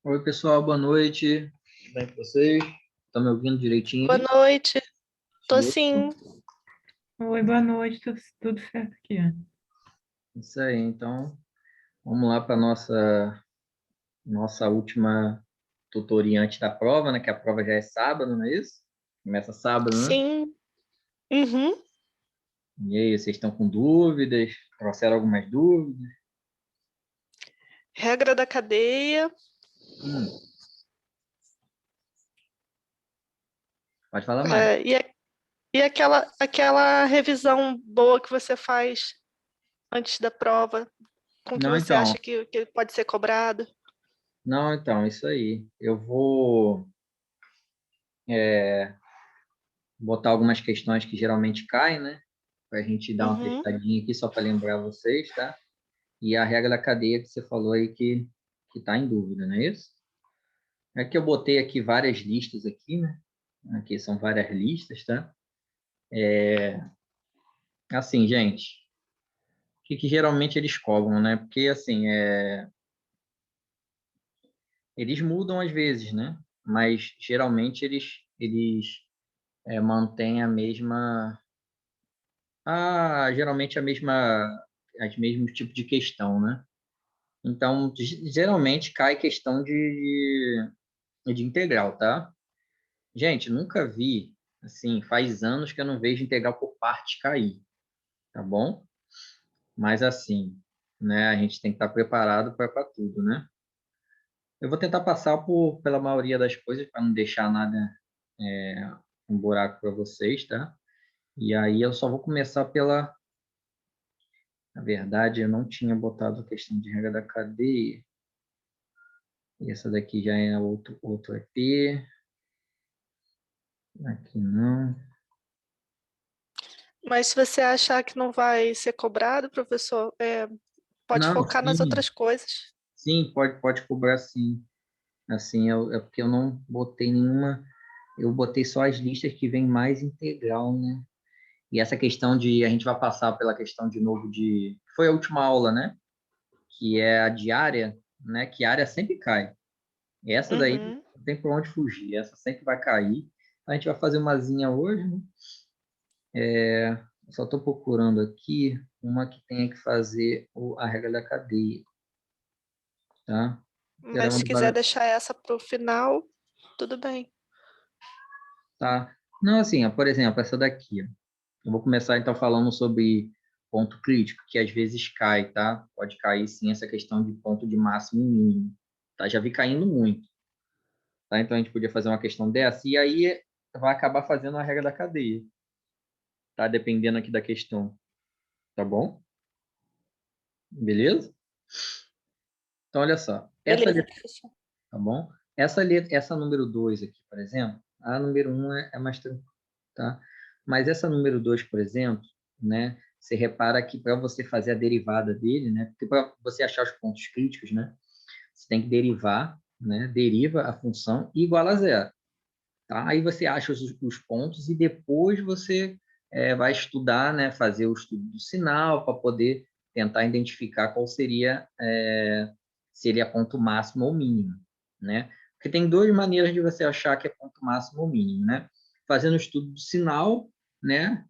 Oi, pessoal, boa noite. Tudo bem com vocês? Estão me ouvindo direitinho Boa aí? noite. Tô Show. sim. Oi, boa noite, tudo certo aqui? Isso aí, então vamos lá para a nossa última tutoria antes da prova, né? Que a prova já é sábado, não é isso? Começa sábado, né? Sim. Uhum. E aí, vocês estão com dúvidas? Trouxeram algumas dúvidas? Regra da cadeia. Hum, pode falar mais. E aquela revisão boa que você faz antes da prova, com que Não, você então, acha que pode ser cobrado. não, então, isso aí. Eu vou botar algumas questões que geralmente caem, né? Para a gente dar uma Uhum. testadinha aqui, só para lembrar vocês, tá? E a regra da cadeia que você falou aí que está em dúvida, não é isso? É que eu botei aqui várias listas aqui, né? Aqui são várias listas, tá? Assim, gente, o que geralmente eles cobram, né? Porque, assim, eles mudam às vezes, né? Mas, geralmente, eles mantêm a mesma... geralmente, as mesmos tipos de questão, né? Então, geralmente, cai questão de integral, tá? Gente, nunca vi, assim, faz anos que eu não vejo integral por parte cair, tá bom? Mas assim, né, a gente tem que estar preparado para tudo, né? Eu vou tentar passar pela maioria das coisas para não deixar nada um buraco para vocês, tá? E aí eu só vou começar pela... Na verdade, eu não tinha botado a questão de regra da cadeia. E essa daqui já é outro EP. Aqui não. Mas se você achar que não vai ser cobrado, professor, pode Não, focar nas sim. outras coisas. Sim, pode cobrar sim. Assim, é porque eu não botei nenhuma, eu botei só as listas que vem mais integral, né? E essa questão de, a gente vai passar pela questão de novo foi a última aula, né? Que é a diária, né? Que a área sempre cai. Essa daí Uhum. não tem por onde fugir, essa sempre vai cair. A gente vai fazer umazinha hoje, né? Eu só estou procurando aqui uma que tenha que fazer a regra da cadeia, tá? Mas se quiser deixar essa para o final, tudo bem. Tá. Não, assim, ó, por exemplo, essa daqui, ó. Eu vou começar então falando sobre ponto crítico, que às vezes cai, tá? Pode cair sim essa questão de ponto de máximo e mínimo, tá? Já vi caindo muito, tá? Então a gente podia fazer uma questão dessa e aí vai acabar fazendo a regra da cadeia, tá? Dependendo aqui da questão, tá bom? Beleza? Então olha só, essa Beleza, letra, professor. tá bom? Essa número 2 aqui, por exemplo, a número 1 é mais tranquila, tá? Mas essa número 2, por exemplo, né? Você repara que para você fazer a derivada dele, né? Porque para você achar os pontos críticos, né? Você tem que derivar, né? Deriva a função igual a zero, tá? Aí você acha os pontos e depois você vai estudar, né? Fazer o estudo do sinal para poder tentar identificar qual seria ponto máximo ou mínimo, né? Porque tem duas maneiras de você achar que é ponto máximo ou mínimo, né? Fazendo o estudo do sinal, né?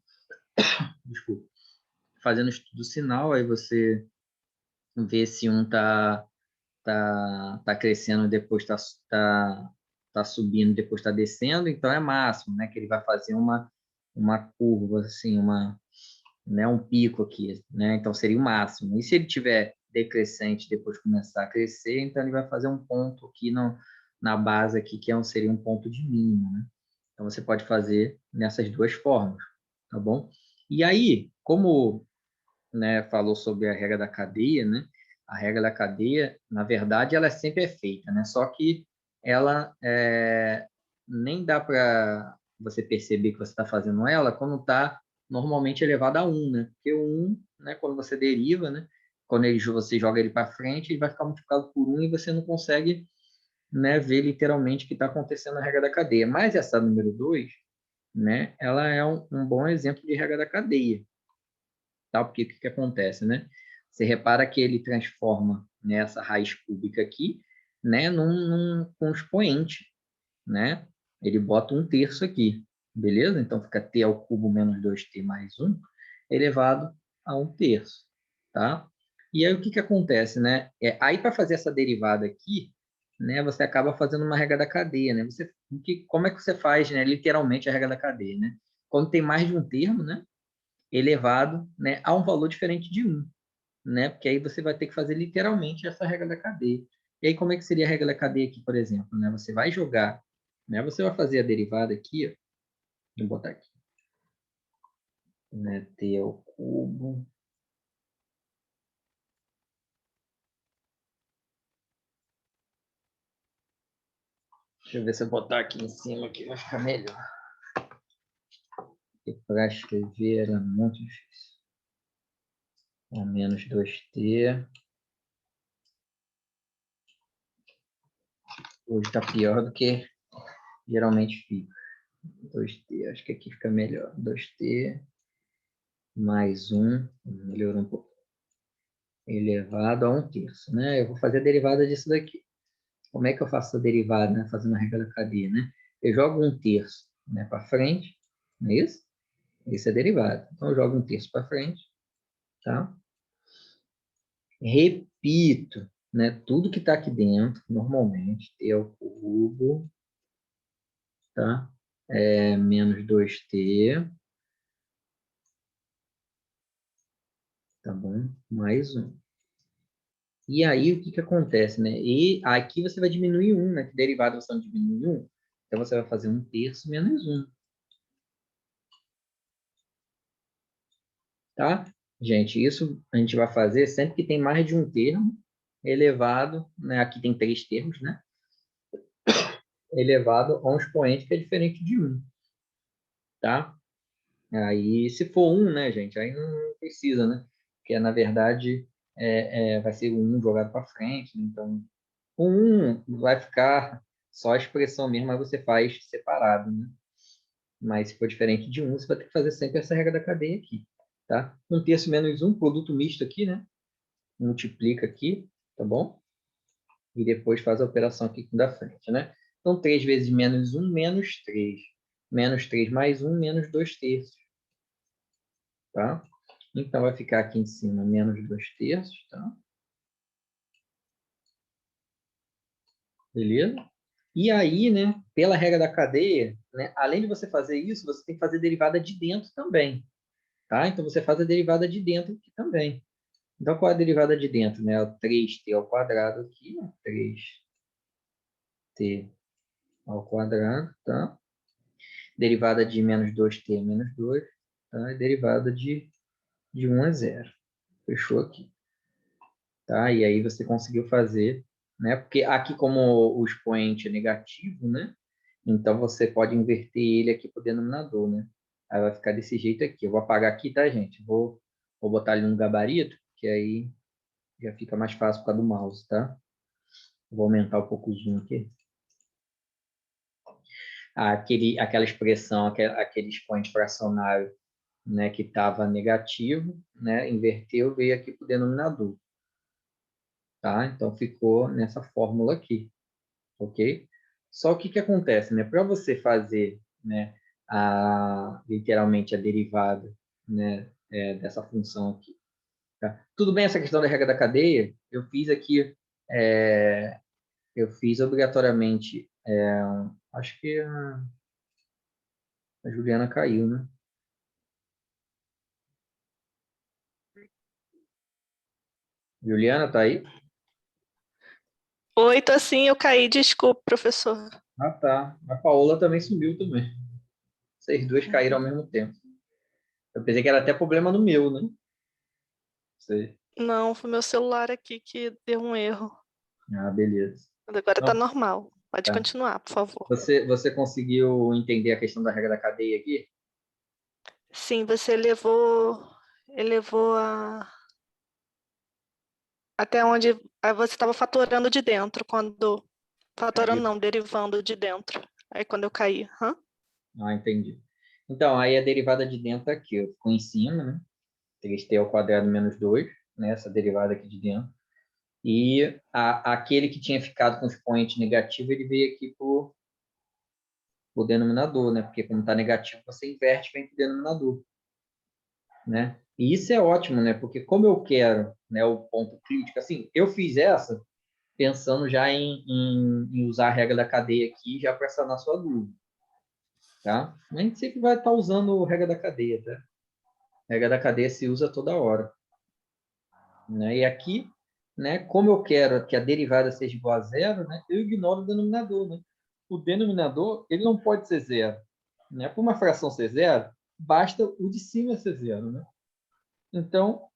Desculpa. Fazendo o estudo do sinal, aí você vê se um tá crescendo, depois tá subindo, depois está descendo, então é máximo, né? Que ele vai fazer uma curva, assim, né? Um pico aqui, né? Então seria o máximo. E se ele tiver decrescente depois começar a crescer, então ele vai fazer um ponto aqui na base aqui, que seria um ponto de mínimo, né? Então você pode fazer nessas duas formas, tá bom? E aí, como, né, falou sobre a regra da cadeia, né? A regra da cadeia, na verdade, ela sempre é feita, né? Só que ela nem dá para você perceber que você está fazendo ela quando está normalmente elevado a 1, né? Porque o 1, né, quando você deriva, né? Quando você joga ele para frente, ele vai ficar multiplicado por 1 e você não consegue, né, ver literalmente o que está acontecendo na regra da cadeia. Mas essa número 2, né, ela é um bom exemplo de regra da cadeia, tá? Porque o que acontece, né? Você repara que ele transforma nessa raiz cúbica aqui, né, com expoente, né? Ele bota 1/3 aqui, beleza? Então, fica t ao cubo menos 2t mais 1 elevado a 1/3, tá? E aí, o que acontece, né? Aí, para fazer essa derivada aqui, né, você acaba fazendo uma regra da cadeia, né? Como é que você faz, né, literalmente, a regra da cadeia, né? Quando tem mais de um termo, né, elevado, né, a um valor diferente de 1, né? Porque aí você vai ter que fazer literalmente essa regra da cadeia. E aí, como é que seria a regra da cadeia aqui, por exemplo, né? Você vai jogar, né? Você vai fazer a derivada aqui, ó. Vou botar aqui, né? T ao cubo. Deixa eu ver se eu botar aqui em cima, que vai ficar melhor. Porque para escrever era muito difícil. A menos 2t. Hoje está pior do que geralmente fica. 2t, acho que aqui fica melhor. 2t mais 1, melhorou um pouco, elevado a 1/3, né? Eu vou fazer a derivada disso daqui. Como é que eu faço a derivada, né? Fazendo a regra da cadeia, né? Eu jogo 1/3, né, para frente, não é isso? Isso é derivada. Então, eu jogo 1/3 para frente, tá? Repito, né, tudo que está aqui dentro, normalmente, t ao cubo, tá? Menos 2t, tá bom? Mais 1. E aí, o que acontece, né? E aqui você vai diminuir 1, né? Que derivada você não diminui 1. Então, você vai fazer 1/3 menos 1. Tá? Gente, isso a gente vai fazer sempre que tem mais de um termo elevado, né? Aqui tem 3 termos, né? Elevado a um expoente que é diferente de 1, tá? Aí, se for 1, né, gente? Aí não precisa, né? Porque, na verdade, vai ser o 1 jogado para frente, né? Então, o 1 vai ficar só a expressão mesmo, mas você faz separado, né? Mas se for diferente de 1, você vai ter que fazer sempre essa regra da cadeia aqui, tá? 1/3 menos 1, produto misto aqui, né? Multiplica aqui, tá bom? E depois faz a operação aqui com da frente, né? Então, 3 vezes menos 1, menos 3. Menos 3 mais 1, menos 2/3. Tá? Então, vai ficar aqui em cima menos 2/3, tá? Beleza? E aí, né, pela regra da cadeia, né, além de você fazer isso, você tem que fazer derivada de dentro também, tá? Então, você faz a derivada de dentro aqui também. Então, qual é a derivada de dentro? Né? O 3t ao quadrado aqui, né? 3t ao quadrado, tá? Derivada de menos 2t é menos 2, tá? E derivada de 1 a 0. Fechou aqui. Tá? E aí você conseguiu fazer, né? Porque aqui, como o expoente é negativo, né? Então, você pode inverter ele aqui para o denominador, né? Aí vai ficar desse jeito aqui. Eu vou apagar aqui, tá, gente? Vou botar ali no gabarito, que aí já fica mais fácil por causa do mouse, tá? Vou aumentar um pouco o zoom aqui. Aquela expressão, aquele expoente fracionário, né, que estava negativo, né, inverteu, veio aqui para o denominador. Tá? Então, ficou nessa fórmula aqui, ok? Só o que acontece, né? Para você fazer, né, literalmente a derivada, né, dessa função aqui. Tá? Tudo bem essa questão da regra da cadeia? Eu fiz aqui, eu fiz obrigatoriamente, acho que a Juliana caiu, né? Juliana, tá aí? Oi, tô sim, eu caí, desculpa, professor. Ah, tá. A Paola também sumiu também. Vocês duas caíram ao mesmo tempo. Eu pensei que era até problema no meu, né? Sei. Não, foi meu celular aqui que deu um erro. Ah, beleza. Mas agora tá Não, normal. Pode tá. continuar, por favor. Você conseguiu entender a questão da regra da cadeia aqui? Sim, você elevou até onde você estava fatorando de dentro, quando. Fatorando Caiu. não, derivando de dentro. Aí quando eu caí. Hã? Ah, entendi. Então, aí a derivada de dentro aqui, ó, ficou em cima, né? 3t ao quadrado menos 2, né? Essa derivada aqui de dentro. E aquele que tinha ficado com o expoente negativo, ele veio aqui para o denominador, né? Porque como está negativo, você inverte e vem para o denominador, né? E isso é ótimo, né? Porque como eu quero, né, o ponto crítico, assim, eu fiz essa pensando já em usar a regra da cadeia aqui já para sanar sua dúvida, tá? A gente sempre vai estar usando a regra da cadeia, tá? A regra da cadeia se usa toda hora, né? E aqui, né, como eu quero que a derivada seja igual a zero, né, eu ignoro o denominador, né? O denominador, ele não pode ser zero, né? Para uma fração ser zero, basta o de cima ser zero, né? Então,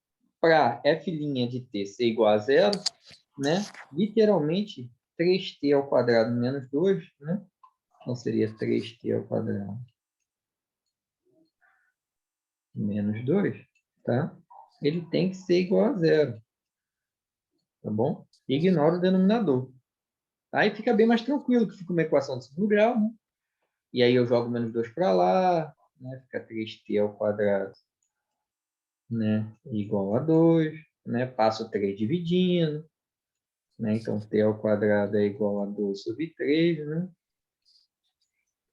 para f' de t ser igual a zero, né, literalmente 3t ao quadrado menos 2, né? Então, seria 3t ao quadrado menos 2, tá? Ele tem que ser igual a zero, tá bom? Ignora o denominador. Aí fica bem mais tranquilo, que fica uma equação de segundo grau, né? E aí eu jogo menos 2 para lá, né? Fica 3t ao quadrado, né, igual a 2, né? Passo 3 dividindo, né? Então, t ao quadrado é igual a 2 sobre 3, né?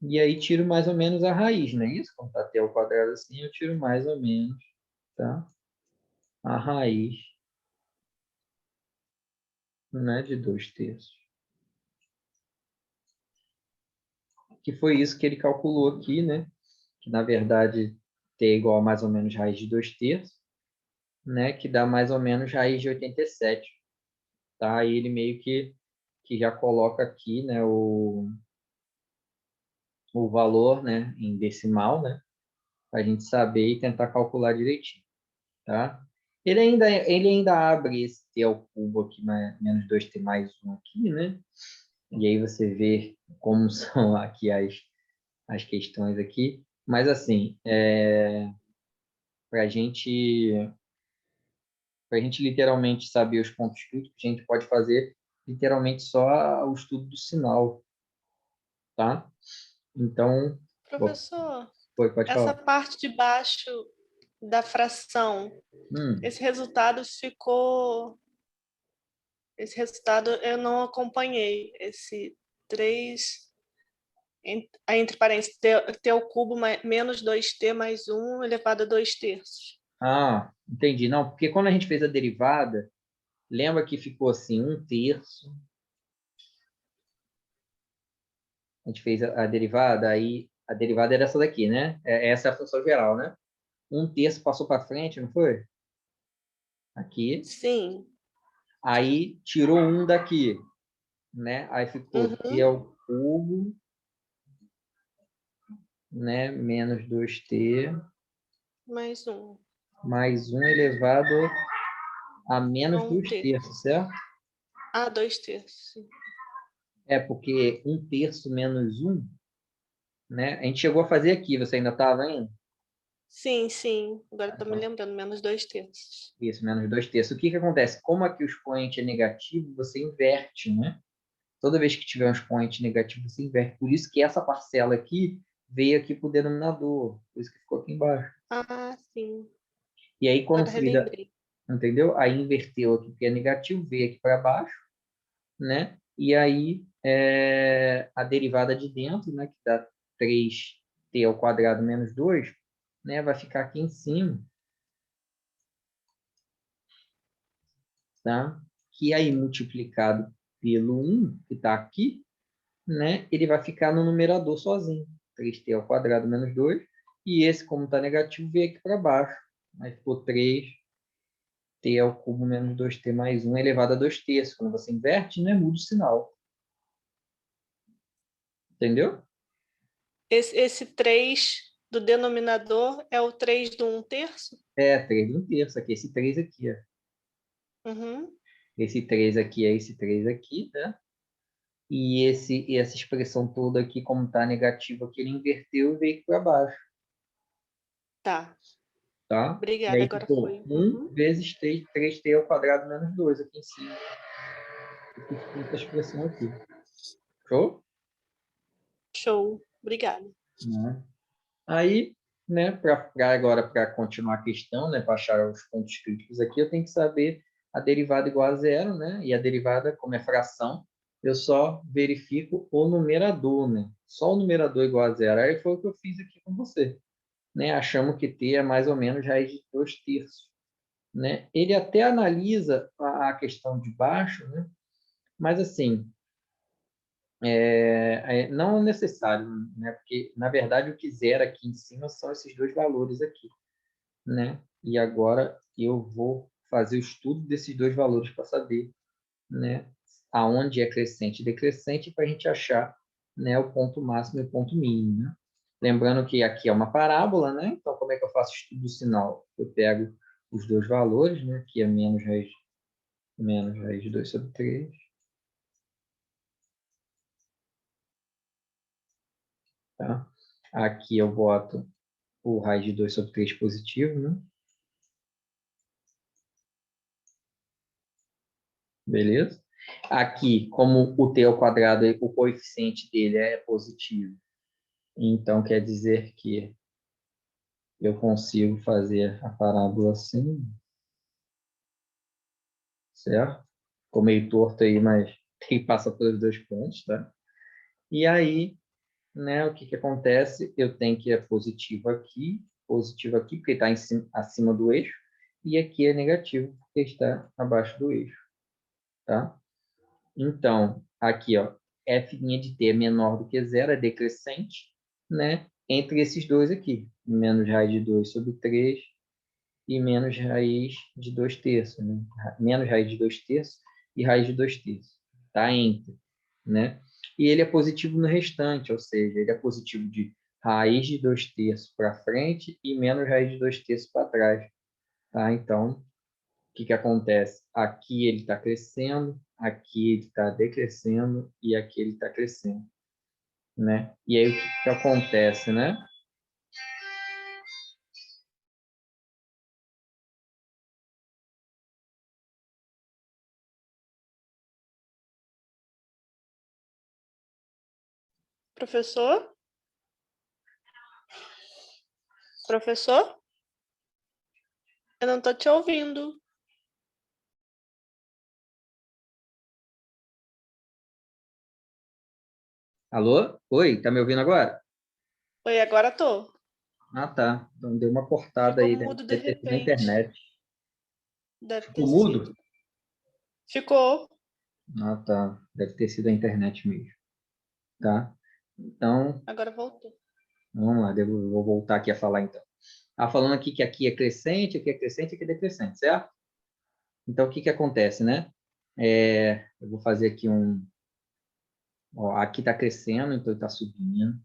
E aí tiro mais ou menos a raiz, não é isso? Quando está t ao quadrado assim, eu tiro mais ou menos, tá? A raiz, né, de 2/3. Que foi isso que ele calculou aqui, né? Que, na verdade, t é igual a mais ou menos raiz de 2/3, né? Que dá mais ou menos raiz de 87. Tá? Aí ele meio que já coloca aqui, né, o valor, né, em decimal, né? Para a gente saber e tentar calcular direitinho, tá? Ele ainda abre esse t ao cubo aqui, menos 2t mais 1 aqui, né? E aí você vê como são aqui as questões aqui. Mas, assim, para a gente literalmente saber os pontos críticos, a gente pode fazer literalmente só o estudo do sinal, tá? Então, Professor, pode essa falar. parte de baixo da fração, esse resultado ficou. Esse resultado eu não acompanhei. Esse 3, entre parênteses, t ao cubo menos 2t mais 1 elevado a 2/3. Ah, entendi. Não, porque quando a gente fez a derivada, lembra que ficou assim, 1/3. A gente fez a derivada, aí a derivada era essa daqui, né? Essa é a função geral, né? 1/3 passou para frente, não foi? Aqui. Sim. Aí tirou 1 daqui, né? Aí ficou t Uhum. ao cubo, né? Menos 2t Mais 1. mais 1 elevado a menos A 2/3, certo? 2/3. Sim. É porque 1/3 menos 1, né? A gente chegou a fazer aqui, você ainda estava ainda? Sim, sim. Agora estou me lembrando, menos 2/3. Isso, menos 2/3. O que acontece? Como aqui o expoente é negativo, você inverte, né? Toda vez que tiver um expoente negativo, você inverte. Por isso que essa parcela aqui veio aqui para o denominador. Por isso que ficou aqui embaixo. Sim. E aí, quando Agora fez a... relembrei. Entendeu? Aí inverteu aqui, porque é negativo, veio aqui para baixo, né? E aí, a derivada de dentro, né? Que dá 3t ao quadrado menos 2, né? Vai ficar aqui em cima, tá? Que aí, multiplicado pelo 1, que está aqui, né? Ele vai ficar no numerador sozinho. 3t ao quadrado menos 2. E esse, como está negativo, veio aqui para baixo. Aí ficou 3t ao cubo menos 2t mais 1 elevado a 2/3. Quando você inverte, né? Muda o sinal. Entendeu? Esse 3 do denominador é o 3 do 1/3? 3 de 1/3. Aqui, esse 3 aqui. Ó. Uhum. Esse 3 aqui é esse 3 aqui, né? E essa expressão toda aqui, como está negativo aqui, ele inverteu e veio aqui para baixo. Tá. Tá? E Obrigada, aí agora ficou foi. 1 vezes 3t ao quadrado menos 2 aqui em cima. Aqui ficou essa expressão aqui. Show? Show. Obrigada. Né? Aí, né, agora para continuar a questão, né, para achar os pontos críticos aqui, eu tenho que saber a derivada igual a zero, né? E a derivada, como é fração, eu só verifico o numerador, né? Só o numerador igual a zero. Aí foi o que eu fiz aqui com você, né? Achamos que t é mais ou menos raiz de 2/3, né? Ele até analisa a questão de baixo, né? Mas assim, não é necessário, né? Porque, na verdade, o que zera aqui em cima são esses dois valores aqui, né? E agora eu vou fazer o estudo desses dois valores para saber, né, aonde é crescente e decrescente para a gente achar, né, o ponto máximo e o ponto mínimo, né? Lembrando que aqui é uma parábola, né? Então, como é que eu faço o estudo do sinal? Eu pego os dois valores, né? Que é menos raiz de 2/3. Tá? Aqui eu boto o raiz de 2/3 positivo, né? Beleza? Aqui, como o t ao quadrado, o coeficiente dele é positivo, então quer dizer que eu consigo fazer a parábola assim, certo? Ficou meio torto aí, mas tem que passar pelos dois pontos, tá? E aí, né, o que que acontece? Eu tenho que é positivo aqui, porque está acima do eixo, e aqui é negativo, porque está abaixo do eixo, tá? Então, aqui, ó, f' de t é menor do que zero, é decrescente, né? Entre esses dois aqui, menos raiz de 2/3 e menos raiz de 2/3, né? Menos raiz de 2/3 e raiz de 2/3. Tá entre, né? E ele é positivo no restante, ou seja, ele é positivo de raiz de 2/3 para frente e menos raiz de 2/3 para trás. Tá? Então, o que que acontece? Aqui ele está crescendo, aqui ele está decrescendo e aqui ele está crescendo, né? E aí o que que acontece, né? Professor? Professor? Eu não estou te ouvindo. Alô? Oi, tá me ouvindo agora? Oi, agora tô. Ah, tá. Então deu uma cortada Ficou aí, mudo de deve ter sido na repente. internet. Deve ter Ficou mudo? sido. Ficou. Ah, tá. Deve ter sido a internet mesmo. Tá? Então, Agora voltou. vamos lá, vou voltar aqui a falar então. Ah, falando aqui é crescente, aqui é crescente, aqui é decrescente, certo? Então, o que que acontece, né? Eu vou fazer aqui um... Ó, aqui está crescendo, então está subindo,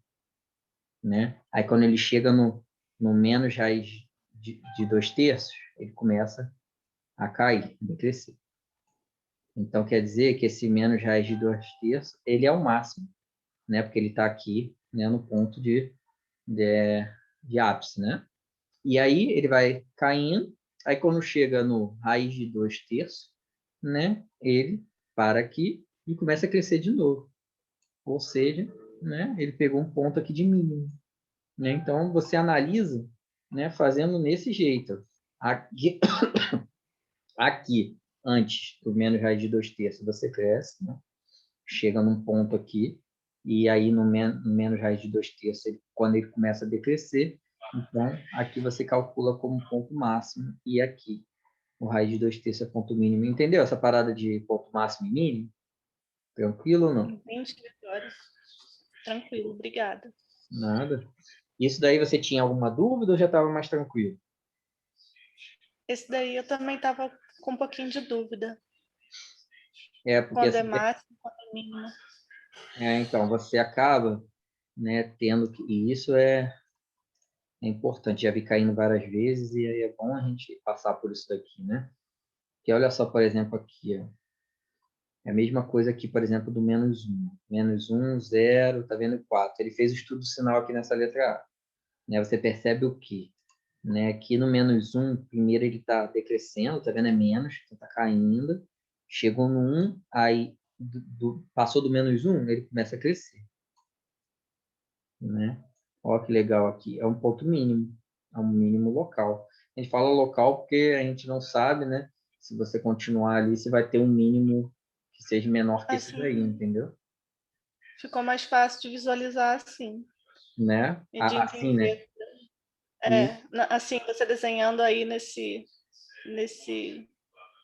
né? Aí, quando ele chega no menos raiz de 2/3, ele começa a cair, a decrescer. Então, quer dizer que esse menos raiz de 2/3, ele é o máximo, né? Porque ele está aqui, né, no ponto de ápice, né? E aí ele vai caindo, aí quando chega no raiz de 2/3, né, ele para aqui e começa a crescer de novo. Ou seja, né, ele pegou um ponto aqui de mínimo, né? Então você analisa, né, fazendo nesse jeito. Aqui, aqui antes do menos raiz de 2/3, você cresce, né? Chega num ponto aqui, e aí no menos raiz de 2/3, quando ele começa a decrescer, então aqui você calcula como ponto máximo, e aqui o raiz de 2/3 é ponto mínimo. Entendeu essa parada de ponto máximo e mínimo? Tranquilo ou não? Entendi agora. Tranquilo, obrigada. Nada. Isso daí você tinha alguma dúvida ou já estava mais tranquilo? Esse daí eu também estava com um pouquinho de dúvida. Porque Quando é assim, máximo, quando é mínimo. então, você acaba, né, tendo que... E isso é importante, já vi caindo várias vezes, e aí é bom a gente passar por isso daqui, né? Que olha só, por exemplo, aqui, ó. É a mesma coisa aqui, por exemplo, do menos 1. Menos 1, 0, tá vendo? 4. Ele fez o estudo sinal aqui nessa letra A. Né? Você percebe o quê? Né? Aqui no menos 1, primeiro ele está decrescendo, tá vendo? É menos, então tá caindo. Chegou no 1, aí passou do menos 1, ele começa a crescer. Né? Olha que legal aqui. É um ponto mínimo. É um mínimo local. A gente fala local porque a gente não sabe, né, Se você continuar ali, você vai ter um mínimo que seja menor que esse Assim, daí, entendeu? ficou mais fácil de visualizar assim. Né? E de Assim, né? entender. Assim, você desenhando aí nesse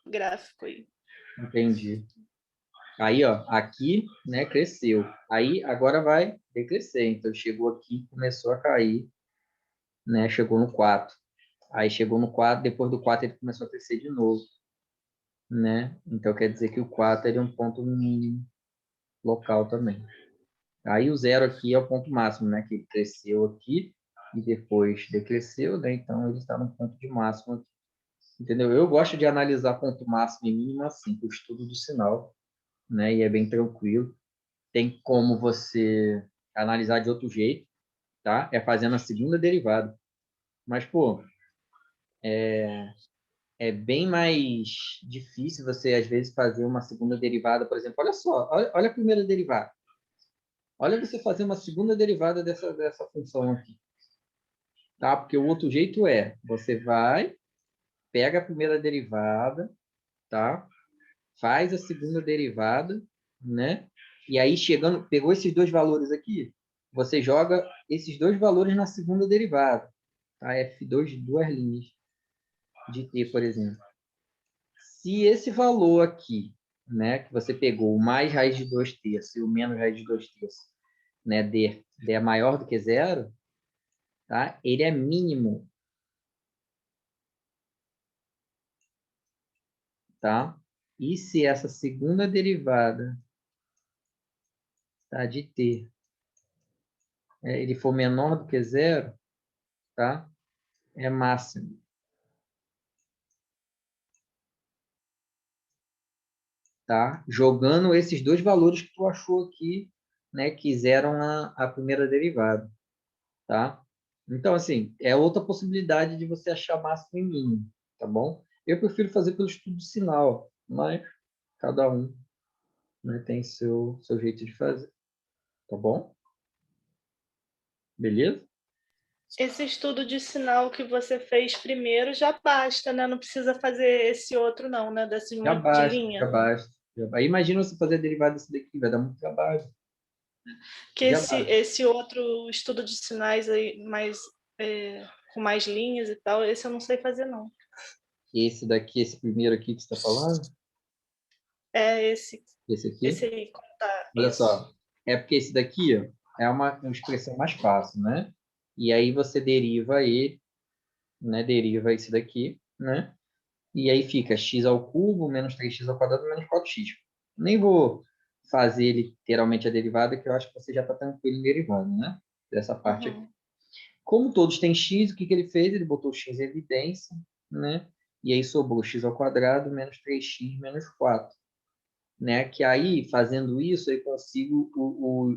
gráfico aí. Entendi. Aí, ó, aqui, né, cresceu. Aí, agora vai decrescer. Então, chegou aqui, começou a cair, né? Chegou no 4. Aí, chegou no 4, depois do 4 ele começou a crescer de novo, né? Então, quer dizer que o 4 é um ponto mínimo local também. Aí, o 0 aqui é o ponto máximo, né? Que cresceu aqui e depois decresceu, né? Então, ele está no ponto de máximo aqui. Entendeu? Eu gosto de analisar ponto máximo e mínimo assim, o estudo do sinal, né? E é bem tranquilo. Tem como você analisar de outro jeito, tá? É fazendo a segunda derivada. Mas, pô, é bem mais difícil você, às vezes, fazer uma segunda derivada, por exemplo. Olha só, olha a primeira derivada. Olha você fazer uma segunda derivada dessa função aqui, tá? Porque o outro jeito é, você vai, pega a primeira derivada, tá? Faz a segunda derivada, né? E aí, chegando, pegou esses dois valores aqui, você joga esses dois valores na segunda derivada, tá? F2 de duas linhas de t, por exemplo. Se esse valor aqui, né, que você pegou, o mais raiz de 2 terços e o menos raiz de 2 terços, né, d é maior do que zero, tá? Ele é mínimo, tá? E se essa segunda derivada, tá, de t, ele for menor do que zero, tá? É máximo. Tá? Jogando esses dois valores que tu achou aqui, né, que zeram a primeira derivada, tá? Então, assim, é outra possibilidade de você achar máximo e mínimo, tá bom? Eu prefiro fazer pelo estudo de sinal, mas cada um, né, tem seu jeito de fazer, tá bom? Beleza? Esse estudo de sinal que você fez primeiro já basta, né? Não precisa fazer esse outro, não, né? Desse Já monte de basta, já linha. basta. Aí imagina você fazer a derivada desse daqui, vai dar muito trabalho. Que Já basta. esse outro estudo de sinais aí, com mais linhas e tal, esse eu não sei fazer, não. Esse daqui, esse primeiro aqui que você está falando, É esse. esse Esse aqui, aí, contar olha isso. só, é porque esse daqui ó, é uma expressão mais fácil, né? E aí você deriva ele, né? Deriva esse daqui, né? E aí fica x ao cubo menos 3x ao quadrado menos 4x. Nem vou fazer literalmente a derivada, que eu acho que você já está tranquilo em derivando, né? Dessa parte aqui. Uhum. Como todos têm x, o que ele fez? Ele botou x em evidência, né? E aí sobrou x ao quadrado menos 3x menos 4. Né? Que aí, fazendo isso, eu consigo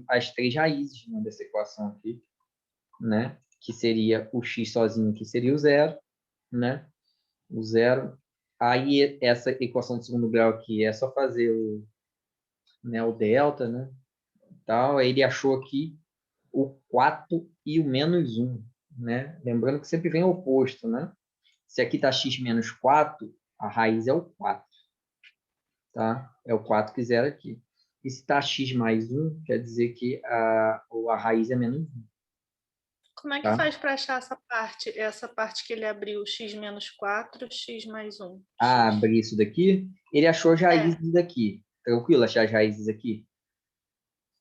as três raízes, né, dessa equação aqui, né? Que seria o x sozinho, que seria o zero, né? O zero. Aí, essa equação de segundo grau aqui é só fazer o delta, né? Tal. Aí ele achou aqui o 4 e o menos 1, né? Lembrando que sempre vem o oposto, né? Se aqui está x menos 4, a raiz é o 4. Tá? É o 4 que zera aqui. E se está x mais 1, quer dizer que a raiz é menos 1. Como é que Tá? faz para achar essa parte? Essa parte que ele abriu, x menos 4, x mais 1. Abrir isso daqui, ele achou as raízes daqui. Tranquilo achar as raízes aqui?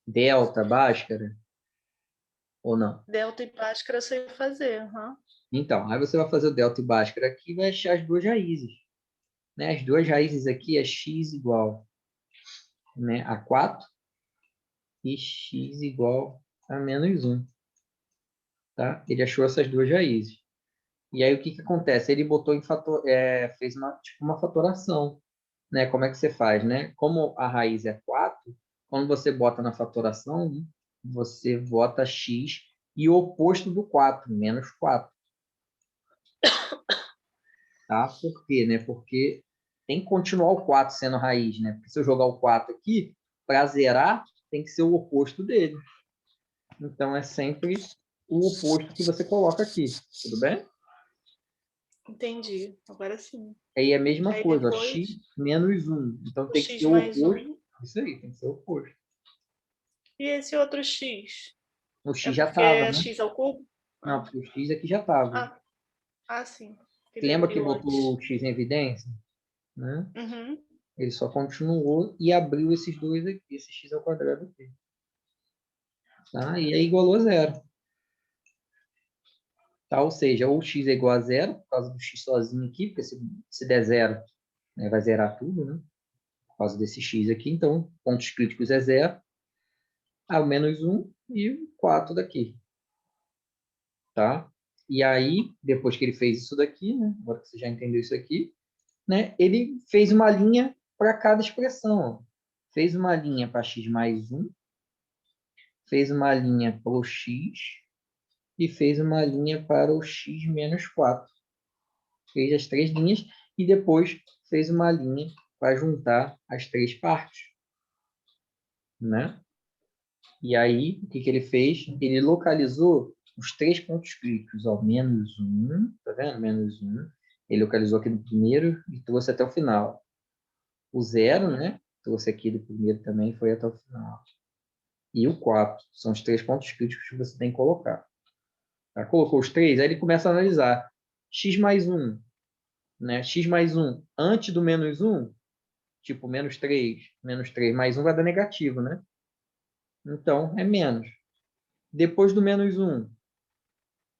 Delta, Bhaskara? Ou não? Delta e Bhaskara eu sei fazer. Uhum. Então, aí você vai fazer o delta e Bhaskara aqui e vai achar as duas raízes. Né? As duas raízes aqui é x igual, né, a 4 e x igual a menos 1. Tá? Ele achou essas duas raízes. E aí o que acontece? Ele botou fez tipo uma fatoração. Né? Como é que você faz? Né? Como a raiz é 4, quando você bota na fatoração, você bota x e o oposto do 4, menos 4. Tá? Por quê? Né? Porque tem que continuar o 4 sendo raiz. Né? Porque se eu jogar o 4 aqui, para zerar, tem que ser o oposto dele. Então, é sempre o oposto que você coloca aqui. Tudo bem? Entendi. Agora sim. Aí é a mesma Aí coisa, ó, depois, x menos 1. Então o tem que x ser o mais oposto. 1. Isso aí, tem que ser o oposto. E esse outro x? O É x já porque estava, é né? x ao cubo? Não, porque o x aqui já estava. Sim. Ele Lembra que abriu botou antes. o x em evidência? Né? Uhum. Ele só continuou e abriu esses dois aqui, esse x ao quadrado aqui. Tá? E aí igualou a zero. Tá? Ou seja, ou x é igual a zero, por causa do x sozinho aqui, porque se der zero, né, vai zerar tudo, né? Por causa desse x aqui. Então, pontos críticos é zero, o menos 1 e o 4 daqui. Tá? E aí, depois que ele fez isso daqui, né? Agora que você já entendeu isso aqui, né? Ele fez uma linha para cada expressão. Ó. Fez uma linha para x mais 1, fez uma linha para o x e fez uma linha para o x menos 4. Fez as três linhas e depois fez uma linha para juntar as três partes. Né? E aí, o que ele fez? Ele localizou os três pontos críticos, ó, menos 1, tá vendo? Menos 1. Ele localizou aqui no primeiro e trouxe até o final. O zero, né? Trouxe aqui do primeiro também e foi até o final. E o 4 são os três pontos críticos que você tem que colocar. Tá? Colocou os três, aí ele começa a analisar. X mais 1, né? X mais 1 antes do menos 1, tipo menos 3 mais 1 vai dar negativo, né? Então, é menos. Depois do menos 1,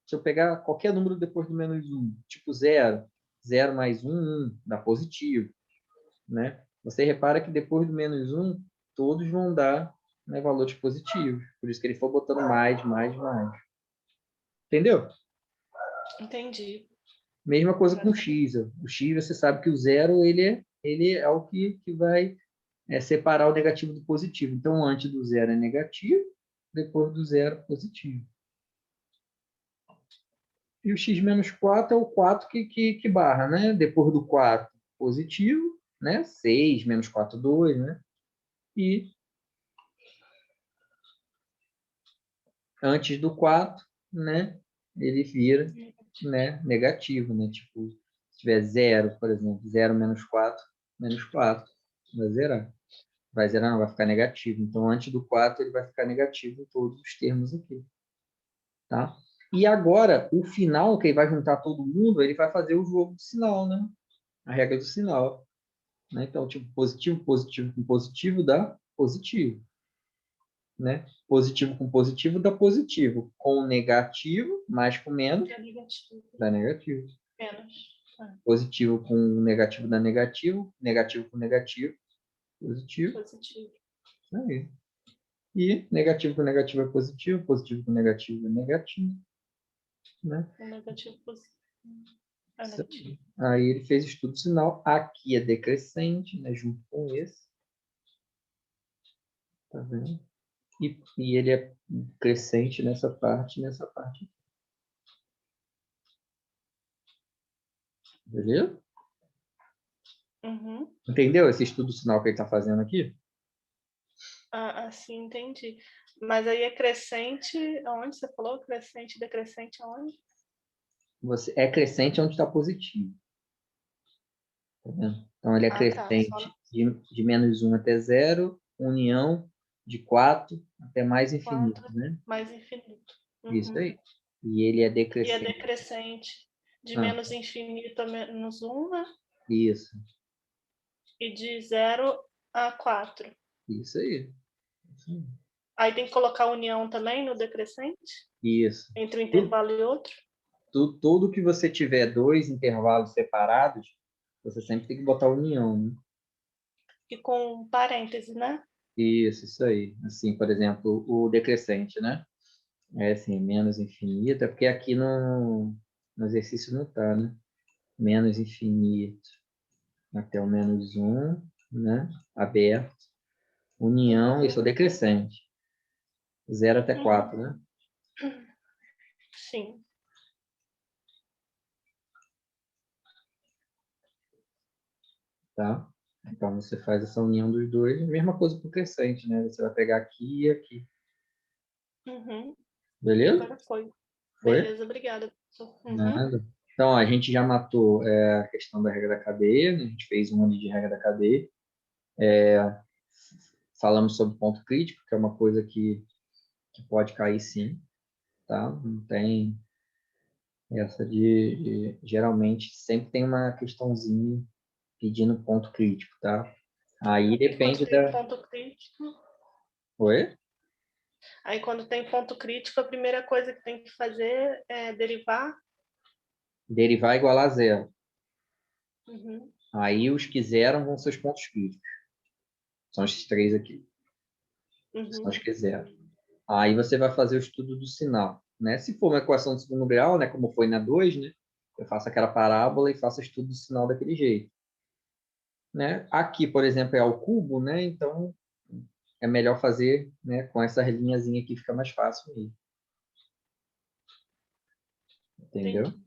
se eu pegar qualquer número depois do menos 1, tipo 0, 0 mais 1, 1, dá positivo. Né? Você repara que depois do menos 1, todos vão dar, né, valores positivos. Por isso que ele foi botando mais, mais, mais. Entendeu? Entendi. Mesma coisa com o x. Ó. O x, você sabe que o zero ele é o que vai separar o negativo do positivo. Então, antes do zero é negativo, depois do zero positivo. E o x menos 4 é o 4 que barra, né? Depois do 4, positivo, né? 6 menos 4, 2, né? E antes do 4, né? Ele vira, né? Negativo, né? Tipo, se tiver 0, por exemplo, 0 menos 4, vai zerar. Vai zerar, não, vai ficar negativo. Então, antes do 4, ele vai ficar negativo em todos os termos aqui. Tá? E agora, o final, que ele vai juntar todo mundo, ele vai fazer o jogo do sinal, né? A regra do sinal. Né? Então, tipo, positivo, positivo com positivo dá positivo. Né? Positivo com positivo dá positivo. Com negativo, mais com menos, dá negativo. Menos. Positivo com negativo dá negativo. Negativo com negativo, positivo. Positivo. Isso aí. E negativo com negativo é positivo. Positivo com negativo é negativo. Né? O negativo positivo. Aí ele fez estudo sinal. Aqui é decrescente, né? Junto com esse. Tá vendo? E ele é crescente nessa parte e nessa parte. Beleza? Uhum. Entendeu esse estudo sinal que ele está fazendo aqui? Sim, entendi. Mas aí é crescente, onde você falou? Crescente e decrescente aonde? É crescente onde está positivo. Tá vendo? Então, ele é crescente Só de menos 1 até 0, união de 4 até mais infinito. 4 Né? mais infinito. Isso aí. E ele é E é decrescente. decrescente de menos infinito a menos 1, né? Isso. E de 0 a 4. Isso aí. Aí tem que colocar união também no decrescente? Isso. Entre um intervalo e outro? Tudo que você tiver dois intervalos separados, você sempre tem que botar união, né? E com parêntese, né? Isso aí. Assim, por exemplo, o decrescente, né? É assim, menos infinito, é porque aqui no exercício não tá, né? Menos infinito até o menos 1, né? Aberto. União, isso é o decrescente. 0 até 4, né? Sim. Tá? Então, você faz essa união dos dois. Mesma coisa para o crescente, né? Você vai pegar aqui e aqui. Uhum. Beleza? Agora foi. Foi? Beleza, obrigada. Nada. Então, a gente já matou a questão da regra da cadeia, né? A gente fez um ali de regra da cadeia. Falamos sobre ponto crítico, que é uma coisa que pode cair sim, tá? Não tem essa geralmente sempre tem uma questãozinha pedindo ponto crítico, tá? Aí E quando depende tem da... ponto crítico, Oi? aí quando tem ponto crítico, a primeira coisa que tem que fazer é derivar. Derivar igual a zero. Uhum. Aí os que zeram vão ser os pontos críticos. São esses três aqui. São os Uhum. que zeram. Aí você vai fazer o estudo do sinal, né? Se for uma equação de segundo grau, né, como foi na 2, né, eu faço aquela parábola e faço o estudo do sinal daquele jeito, né? Aqui, por exemplo, é ao cubo, né? Então é melhor fazer, né, com essa linhazinha aqui, fica mais fácil mesmo. Entendeu? Entendi.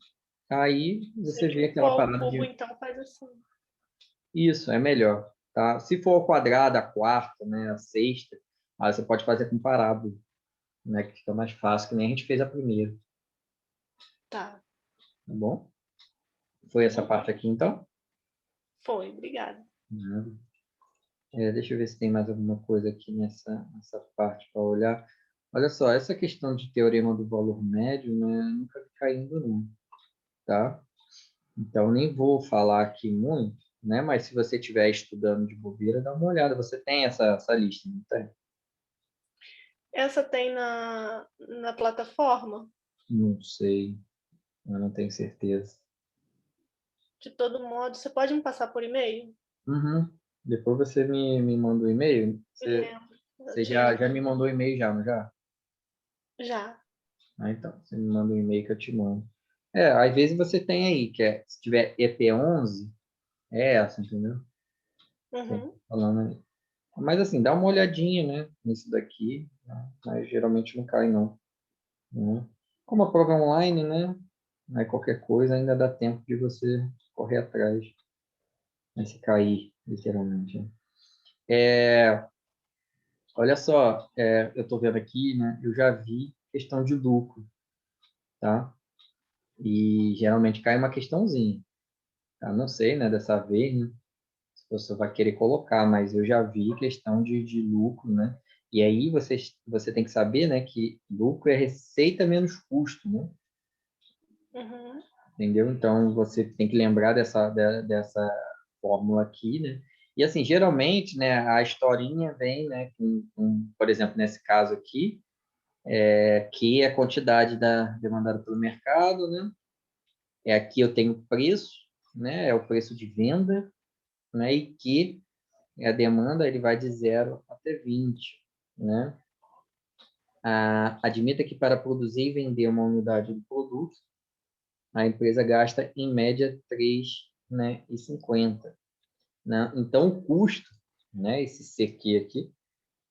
Aí Se você vê for aquela ao parada cubo, de... então faz assim. Isso, é melhor, tá? Se for ao quadrado, a quarta, né, a sexta, aí você pode fazer com parábola, né, que fica mais fácil, que nem a gente fez a primeira, Tá. tá bom? Foi essa parte aqui, então? Foi, obrigada. Nada. Deixa eu ver se tem mais alguma coisa aqui nessa parte para olhar. Olha só, essa questão de teorema do valor médio, né, nunca vi caindo, não, tá? Então, nem vou falar aqui muito, né? Mas se você estiver estudando de bobeira, dá uma olhada. Você tem essa lista, não tem? Essa tem na plataforma? Não sei, eu não tenho certeza. De todo modo, você pode me passar por e-mail? Uhum. Depois você me manda um e-mail. Me Você, lembro. Eu você tinha já me aqui. mandou um e-mail já, não já? Já. Ah, então, você me manda um e-mail que eu te mando. Às vezes você tem aí, se tiver EP11, é essa, entendeu? Tem Uhum. falando aí. Mas assim, dá uma olhadinha, né, nisso daqui, né? Mas geralmente não cai, não. Né? Como a prova é online, né? Aí qualquer coisa ainda dá tempo de você correr atrás, né, se cair, literalmente. Né? Olha só, eu estou vendo aqui, né? Eu já vi questão de lucro, tá? E geralmente cai uma questãozinha. Tá? Não sei, né? Dessa vez, né? Se você vai querer colocar, mas eu já vi questão de lucro, né? E aí você tem que saber, né? Que lucro é receita menos custo, né? Uhum. Entendeu? Então você tem que lembrar dessa fórmula aqui, né? E assim, geralmente, né? A historinha vem, né? Por exemplo, nesse caso aqui, que é a quantidade demandada pelo mercado, né? Aqui eu tenho preço, né? É o preço de venda, né? E que a demanda ele vai de 0 até 20, né? Admita que para produzir e vender uma unidade do produto, a empresa gasta em média 3, né, e 50, né? Então o custo, né, esse CQ aqui,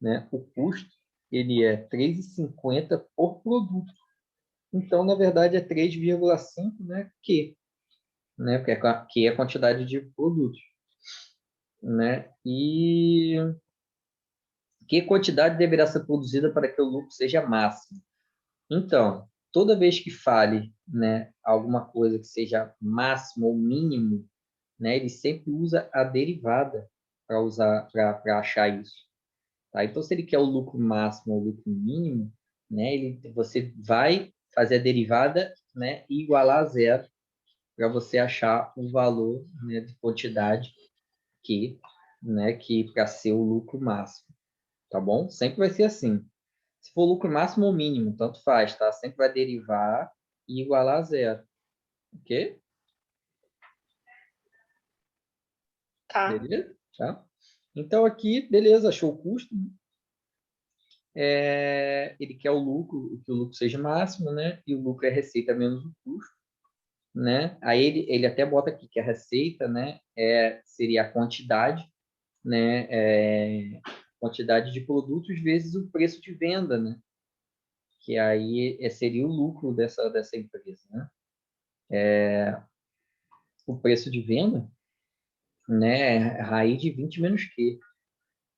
né, o custo ele é 3,50 por produto. Então, na verdade, é 3,5, né, né, porque que é a quantidade de produtos, né? E que quantidade deverá ser produzida para que o lucro seja máximo? Então, toda vez que fale, né, alguma coisa que seja máximo ou mínimo, né, ele sempre usa a derivada para achar isso. Tá? Então, se ele quer o lucro máximo ou o lucro mínimo, né, você vai fazer a derivada, né, e igualar a zero para você achar o valor, né, de quantidade que para ser o lucro máximo, tá bom? Sempre vai ser assim. Se for lucro máximo ou mínimo, tanto faz, tá? Sempre vai derivar e igualar a zero, ok? Tá. Beleza? Tá? Então aqui, beleza, achou o custo, né? Ele quer o lucro, que o lucro seja máximo, né? E o lucro é receita menos o custo, né? Aí ele até bota aqui que a receita, né, seria a quantidade, né, quantidade de produtos vezes o preço de venda, né? Que aí seria o lucro dessa empresa, né? O preço de venda, né, é raiz de 20 menos Q,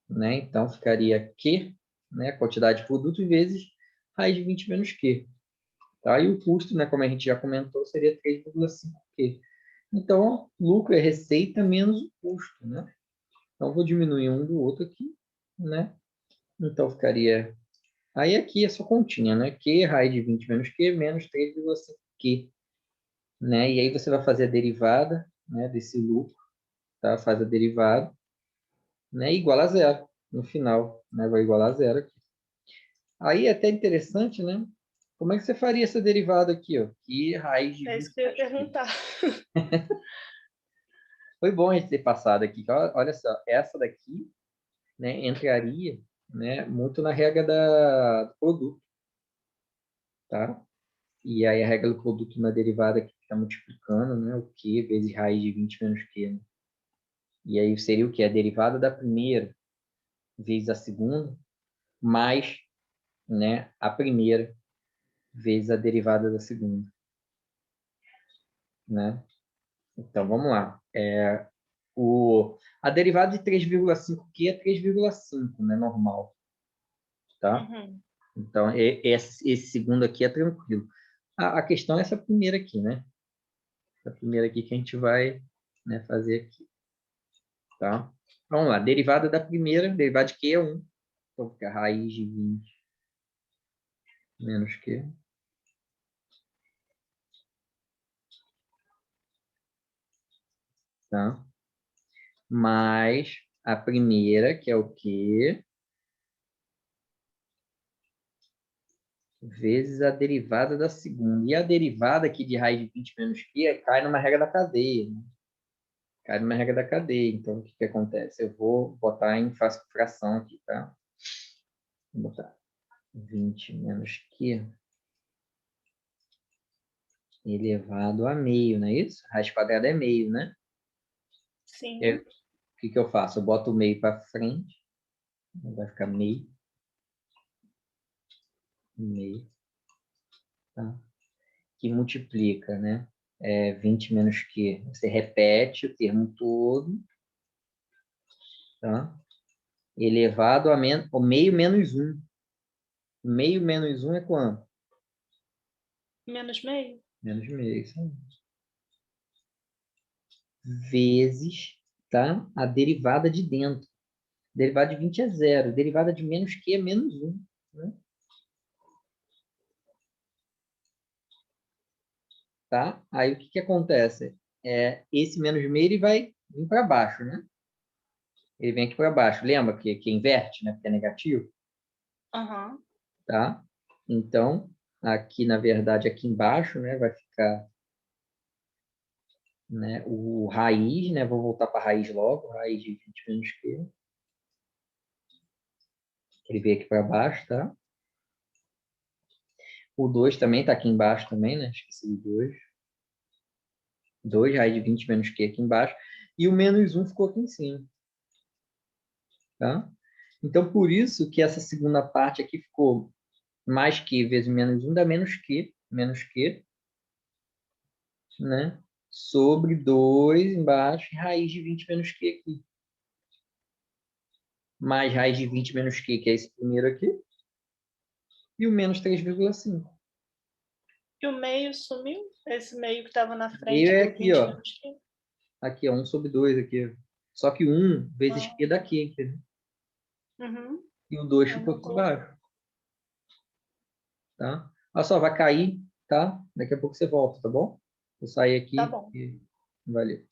né? Então ficaria Q, né, quantidade de produto vezes raiz de 20 menos Q. Tá? E o custo, né, como a gente já comentou, seria 3,5Q. Então, lucro é receita menos o custo, né? Então, vou diminuir um do outro aqui, né? Então, ficaria... Aí, aqui é só continha, né? Q, raiz de 20 menos Q, menos 3,5Q. Né? E aí, você vai fazer a derivada, né, desse lucro, tá? Faz a derivada, né? Igual a zero no final, né? Vai igualar a zero aqui. Aí, é até interessante, né? Como é que você faria essa derivada aqui, ó? Q, raiz de 20 É isso que eu ia perguntar. Foi bom a gente ter passado aqui. Olha só, essa daqui, né, entraria, né, muito na regra do produto, tá? E aí a regra do produto na derivada que está multiplicando, né, o Q vezes raiz de 20 menos Q. Né? E aí seria o quê? A derivada da primeira vezes a segunda, mais, né, a primeira vezes a derivada da segunda. Né? Então, vamos lá. A derivada de 3,5Q é 3,5, né, normal. Tá? Uhum. Então, esse segundo aqui é tranquilo. A questão é essa primeira aqui, né? Essa primeira aqui que a gente vai, né, fazer aqui. Tá? Vamos lá. Derivada da primeira, derivada de Q é 1. Então, fica raiz de 20 menos Q. Tá? Mais a primeira, que é o Q, vezes a derivada da segunda. E a derivada aqui de raiz de 20 menos Q cai numa regra da cadeia. Né? Cai numa regra da cadeia. Então, o que acontece? Eu vou botar em fração aqui, tá? Vou botar 20 menos Q elevado a meio, não é isso? Raiz quadrada é meio, né? Sim. O que eu faço? Eu boto o meio para frente. Vai ficar meio. Meio. Tá? Que multiplica, né? 20 menos Q. Você repete o termo todo. Tá? Elevado a o meio menos 1. Meio menos 1 é quanto? Menos meio? Menos meio, isso aí. Vezes, tá? A derivada de dentro. Derivada de 20 é zero. Derivada de menos Q é menos 1. Né? Tá? Aí o que acontece? Esse menos meio ele vai vir para baixo, né? Ele vem aqui para baixo. Lembra que inverte, né? Porque é negativo. Uhum. Tá? Então, aqui, na verdade, aqui embaixo, né? Vai ficar, né, o raiz, né? Vou voltar para a raiz logo. Raiz de 20 menos Q. Ele veio aqui para baixo, tá? O 2 também está aqui embaixo também, né? Esqueci do 2. 2 raiz de 20 menos Q aqui embaixo. E o menos 1 ficou aqui em cima. Tá? Então, por isso que essa segunda parte aqui ficou mais Q vezes menos 1 dá menos Q, né? Sobre 2 embaixo, raiz de 20 menos Q aqui. Mais raiz de 20 menos Q, que é esse primeiro aqui. E o menos 3,5. E o meio sumiu? Esse meio que estava na O meio frente é do aqui, 20 ó. menos 15? Aqui, ó, 1 sobre 2 aqui. Só que 1 vezes Q daqui, entendeu? Uhum. E o 2 Eu ficou não aqui tô... embaixo. Tá? Olha só, vai cair, tá? Daqui a pouco você volta, tá bom? Vou sair Tá aqui bom. e valeu.